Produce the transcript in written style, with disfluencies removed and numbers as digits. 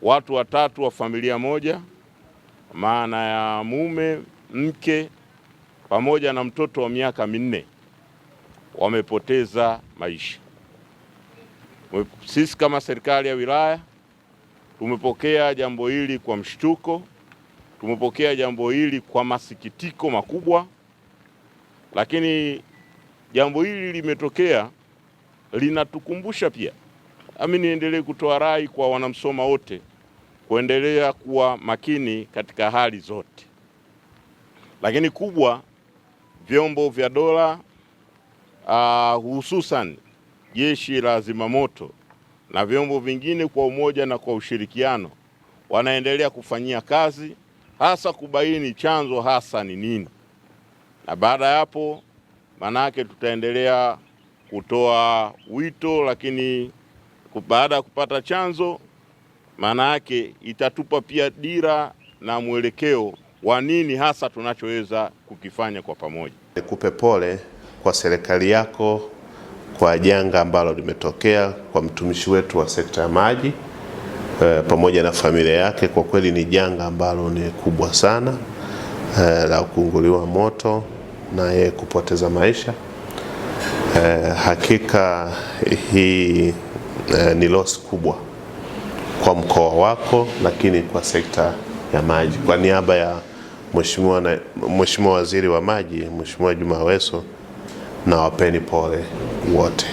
watu watatu wa familia moja, maana ya mume, mke pamoja na mtoto wa miaka minne wamepoteza maisha. Sisi kama serikali ya wilaya tumepokea jambo hili kwa mshtuko, tumepokea jambo hili kwa masikitiko makubwa, lakini jambo hili limetokea linatukumbusha pia, niendelee kutoa rai kwa wanamsoma wote kuendelea kuwa makini katika hali zote, lakini kubwa vyombo vya dola hususan jeshi la zimamoto na vyombo vingine kwa umoja na kwa ushirikiano wanaendelea kufanyia kazi, hasa kubaini chanzo hasa ni nini, na baada ya hapo manake tutaendelea kutoa wito, lakini baada ya kupata chanzo manake itatupa pia dira na mwelekeo wa nini hasa tunachoweza kukifanya kwa pamoja. Nikupe pole kwa serikali yako kwa janga ambalo limetokea kwa mtumishi wetu wa sekta ya maji pamoja na familia yake. Kwa kweli ni janga ambalo ni kubwa sana la kuunguliwa moto na yeye kupoteza maisha. Hakika hii ni loss kubwa kwa mkoa wako, lakini kwa sekta ya maji. Kwa niaba ya Mheshimiwa Waziri wa Maji, Mheshimiwa Juma Aweso, na wapeni pole wote.